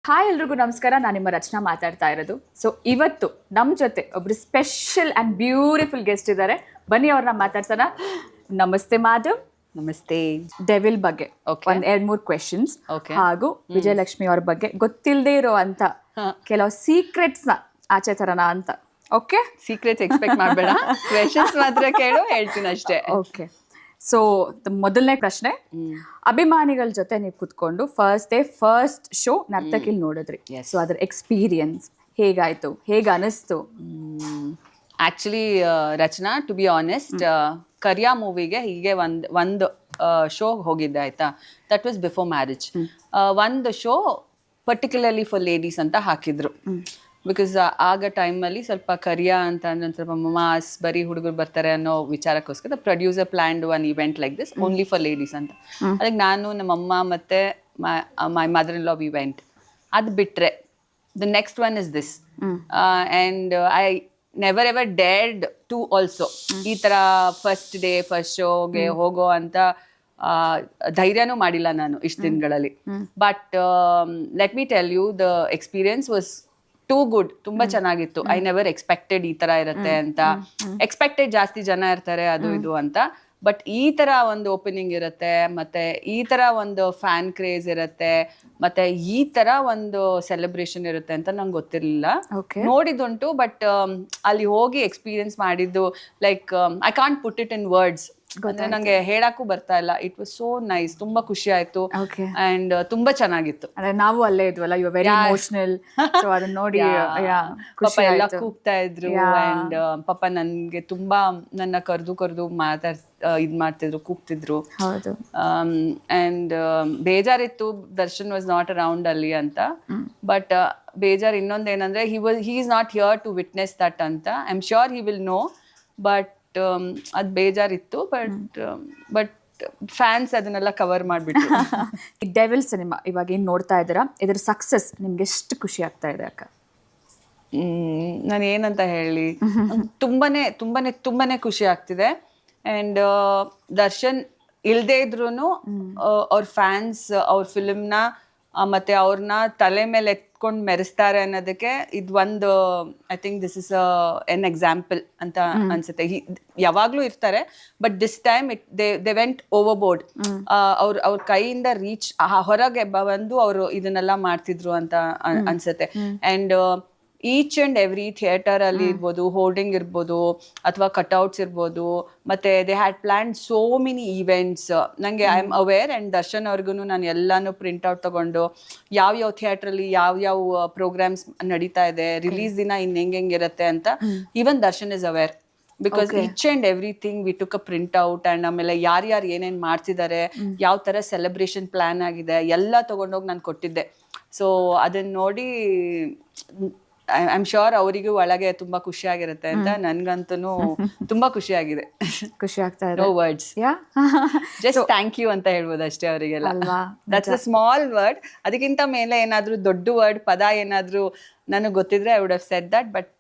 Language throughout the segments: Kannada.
ಹಾಯ್ ಎಲ್ರಿಗೂ ನಮಸ್ಕಾರ. ನಾನು ನಿಮ್ಮ ರಚನಾ ಮಾತಾಡ್ತಾ ಇರೋದು. ಸೊ ಇವತ್ತು ನಮ್ಮ ಜೊತೆ ಒಬ್ರು ಸ್ಪೆಷಲ್ ಆ್ಯಂಡ್ ಬ್ಯೂಟಿಫುಲ್ ಗೆಸ್ಟ್ ಇದ್ದಾರೆ. ಬನ್ನಿ ಅವ್ರನ್ನ ಮಾತಾಡ್ಸೋಣ. ನಮಸ್ತೆ ಮಾಧವ್. ನಮಸ್ತೆ. ಡೆವಿಲ್ ಬಗ್ಗೆ ಒಂದ್ 2-3 ಕ್ವೆಶನ್ಸ್ ಹಾಗೂ ವಿಜಯಲಕ್ಷ್ಮಿ ಅವ್ರ ಬಗ್ಗೆ ಗೊತ್ತಿಲ್ಲದೆ ಇರೋ ಅಂತ ಕೆಲವು ಸೀಕ್ರೆಟ್ಸ್ ನ ಆಚೆ ತರೋಣ ಅಂತ. ಓಕೆ, ಸೀಕ್ರೆಟ್ಸ್ ಎಕ್ಸ್ಪೆಕ್ಟ್ ಮಾಡಬೇಡ, ಕ್ವೆಶನ್ಸ್ ಮಾತ್ರ ಕೇಳು, ಹೇಳ್ತೀನಿ ಅಷ್ಟೇ. ಓಕೆ, ಸೊ ಮೊದಲನೇ ಪ್ರಶ್ನೆ, ಅಭಿಮಾನಿಗಳ ಜೊತೆ ನೀವು ಕುತ್ಕೊಂಡು ಫಸ್ಟ್ ಶೋ ನರ್ತಕಿಲ್ ನೋಡಿದ್ರಿ. ಸೊ ಅದ್ರ ಎಕ್ಸ್ಪೀರಿಯನ್ಸ್ ಹೇಗಾಯ್ತು, ಹೇಗೆ ಅನಿಸ್ತು? Actually Rachana, to be honest, Kariya ಮೂವಿಗೆ ಹೀಗೆ ಒಂದು ಶೋ ಹೋಗಿದ್ದೆ ಆಯ್ತಾ. That was before marriage. ಒಂದು ಶೋ ಪರ್ಟಿಕ್ಯುಲರ್ಲಿ ಫಾರ್ ಲೇಡೀಸ್ ಅಂತ ಹಾಕಿದ್ರು. ಬಿಕಾಸ್ ಆಗ ಟೈಮಲ್ಲಿ ಸ್ವಲ್ಪ ಕರಿಯಾ ಅಂತ ಅಂದ್ರೆ ಒಂದು ಸ್ವಲ್ಪ ಮಾಸ್, ಬರೀ ಹುಡುಗರು ಬರ್ತಾರೆ ಅನ್ನೋ ವಿಚಾರಕ್ಕೋಸ್ಕರ producer planned one event like this only for ladies ಅಂತ. ಅದಕ್ಕೆ ನಾನು, ನಮ್ಮಮ್ಮ ಮತ್ತೆ my mother in law we went. ಅದು ಬಿಟ್ರೆ the next one is this. And I never ever dared to also ಈ ಥರ ಫಸ್ಟ್ ಡೇ ಫಸ್ಟ್ ಶೋಗೆ ಹೋಗೋ ಅಂತ ಧೈರ್ಯನೂ ಮಾಡಿಲ್ಲ ನಾನು ಇಷ್ಟು ದಿನಗಳಲ್ಲಿ. But let me tell you, the experience was too good. ತುಂಬಾ ಚೆನ್ನಾಗಿತ್ತು. ಐ ನೆವರ್ ಎಕ್ಸ್ಪೆಕ್ಟೆಡ್ ಈ ತರ ಇರುತ್ತೆ ಅಂತ. ಎಕ್ಸ್ಪೆಕ್ಟೆಡ್ ಜಾಸ್ತಿ ಜನ ಇರ್ತಾರೆ ಅದು ಇದು ಅಂತ, ಬಟ್ ಈ ತರ ಒಂದು ಓಪನಿಂಗ್ ಇರುತ್ತೆ, ಮತ್ತೆ ಈ ತರ ಒಂದು ಫ್ಯಾನ್ ಕ್ರೇಜ್ ಇರುತ್ತೆ, ಮತ್ತೆ ಈ ತರ ಒಂದು ಸೆಲೆಬ್ರೇಷನ್ ಇರುತ್ತೆ ಅಂತ ನಂಗೆ ಗೊತ್ತಿರ್ಲಿಲ್ಲ. ನೋಡಿದ್ದುಂಟು, ಬಟ್ ಅಲ್ಲಿ ಹೋಗಿ ಎಕ್ಸ್ಪೀರಿಯನ್ಸ್ ಮಾಡಿದ್ದು, like I can't put it in words. ಅಂದ್ರೆ ನಂಗೆ ಹೇಳಕ್ಕೂ ಬರ್ತಾ ಇಲ್ಲ. It was so nice. ತುಂಬಾ ಖುಷಿ ಆಯ್ತು ಅಂಡ್ ತುಂಬಾ ಚೆನ್ನಾಗಿತ್ತು. ನಾವು ಅಲ್ಲೇ ಇದ್ವಲ್ಲ, ಯು ವೆರಿ ಇಮೋಷನಲ್. ಸೊ ಅದನ್ನ ನೋಡಿ ಪಾಪ ಎಲ್ಲ ಕೂಗ್ತಾ ಇದ್ರು. ಅಂಡ್ ಪಾಪ ನನ್ಗೆ ತುಂಬಾ ನನ್ನ ಕರೆದು ಇದ್ ಮಾಡ್ತಿದ್ರು, ಕೂಗ್ತಿದ್ರು. ಅಂಡ್ ಬೇಜಾರಿತ್ತು, ದರ್ಶನ್ ವಾಸ್ ನಾಟ್ ಅರೌಂಡ್ ಅಲ್ಲಿ ಅಂತ. ಬಟ್ ಬೇಜಾರ್ ಇನ್ನೊಂದೇನಂದ್ರೆ, he is not here to witness that ಅಂತ. I am sure he will know. But ಅದು ಬೇಜಾರಿತ್ತು. ಬಟ್ ಫ್ಯಾನ್ಸ್ ಅದನ್ನೆಲ್ಲ ಕವರ್ ಮಾಡಿಬಿಟ್ಟು. ಈ ಡೆವಿಲ್ ಸಿನಿಮಾ ಇವಾಗ ಏನು ನೋಡ್ತಾ ಇದ್ದೀರಾ, ಇದ್ರ ಸಕ್ಸಸ್ ನಿಮ್ಗೆ ಎಷ್ಟು ಖುಷಿ ಆಗ್ತಾ ಇದೆ ಅಕ್ಕ? ನಾನು ಏನಂತ ಹೇಳಿ, ತುಂಬಾನೇ ತುಂಬಾನೇ ತುಂಬಾನೇ ಖುಷಿ ಆಗ್ತಿದೆ. ಆ್ಯಂಡ್ ದರ್ಶನ್ ಇಲ್ಲದೆ ಇದ್ರೂ ಅವ್ರ ಫ್ಯಾನ್ಸ್ ಅವ್ರ ಫಿಲ್ಮ್ನ ಮತ್ತೆ ಅವ್ರನ್ನ ತಲೆ ಮೇಲೆ ಎತ್ಕೊಂಡು ಮೆರೆಸ್ತಾರೆ ಅನ್ನೋದಕ್ಕೆ ಇದು ಒಂದು, I think this is an example ಅಂತ ಅನ್ಸುತ್ತೆ. ಯಾವಾಗ್ಲೂ ಇರ್ತಾರೆ, but this time they went over board. ಅವ್ರ ಕೈಯಿಂದ ರೀಚ್ ಹೊರಗೆ ಬಂದು ಅವರು ಇದನ್ನೆಲ್ಲ ಮಾಡ್ತಿದ್ರು ಅಂತ ಅನ್ಸುತ್ತೆ. And each and every theatre ಅಲ್ಲಿ ಇರ್ಬೋದು, ಹೋರ್ಡಿಂಗ್ ಇರ್ಬೋದು, ಅಥವಾ ಕಟ್ಔಟ್ಸ್ ಇರ್ಬೋದು, ಮತ್ತೆ they had plan so many events. ನಂಗೆ I am aware. And Darshan ಅವ್ರಿಗೂ ನಾನು ಎಲ್ಲಾನು ಪ್ರಿಂಟ್ ಔಟ್ ತಗೊಂಡು ಯಾವ ಥಿಯೇಟ್ರಲ್ಲಿ ಯಾವ ಪ್ರೋಗ್ರಾಮ್ಸ್ ನಡೀತಾ ಇದೆ, ರಿಲೀಸ್ ದಿನ ಹೆಂಗಿರುತ್ತೆ ಅಂತ even Darshan is aware. Because each and everything we took a print out. And ಆಮೇಲೆ ಯಾರ್ಯಾರು ಏನೇನ್ ಮಾಡ್ತಿದ್ದಾರೆ, ಯಾವ ತರ ಸೆಲೆಬ್ರೇಷನ್ ಪ್ಲಾನ್ ಆಗಿದೆ ಎಲ್ಲ ತಗೊಂಡೋಗಿ ನಾನು ಕೊಟ್ಟಿದ್ದೆ. ಸೊ ಅದನ್ನ ನೋಡಿ ಐ ಆಮ್ ಶ್ಯೂರ್ ಅವರಿಗೂ ಒಳಗೆ ತುಂಬಾ ಖುಷಿ ಆಗಿರುತ್ತೆ ಅಂತ. ನನ್ಗಂತೂ ತುಂಬಾ ಖುಷಿ ಆಗಿದೆ. ಖುಷಿ ಆಗ್ತಾ ಇದೆ. No words, just thank you ಅಂತ ಹೇಳ್ಬೋದು ಅಷ್ಟೇ ಅವರಿಗೆಲ್ಲ. That's a small word. ಅದಕ್ಕಿಂತ ಮೇಲೆ ಏನಾದ್ರೂ ದೊಡ್ಡ ವರ್ಡ್, ಪದ ಏನಾದ್ರೂ ನನಗೆ ಗೊತ್ತಿದ್ರೆ I would have said that. But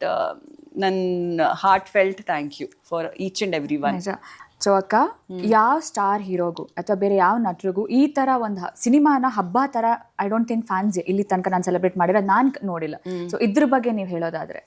ನನ್ನ heartfelt thank you for each and every one. So ಅಕ್ಕ, ಯಾವ ಸ್ಟಾರ್ ಹೀರೋಗೂ ಅಥವಾ ಬೇರೆ ಯಾವ ನಟರಿಗೂ ಈ ತರ ಒಂದು ಸಿನಿಮಾನ ಹಬ್ಬ ತರ ಐ ಡೋಂಟ್ ಥಿಂಕ್ ಫ್ಯಾನ್ಸ್ ಇಲ್ಲಿ ತನಕ ನಾನು ಸೆಲೆಬ್ರೇಟ್ ಮಾಡಿರೋದು ನಾನು ನೋಡಿಲ್ಲ. ಸೊ ಇದ್ರ ಬಗ್ಗೆ ನೀವು ಹೇಳೋದಾದ್ರೆ?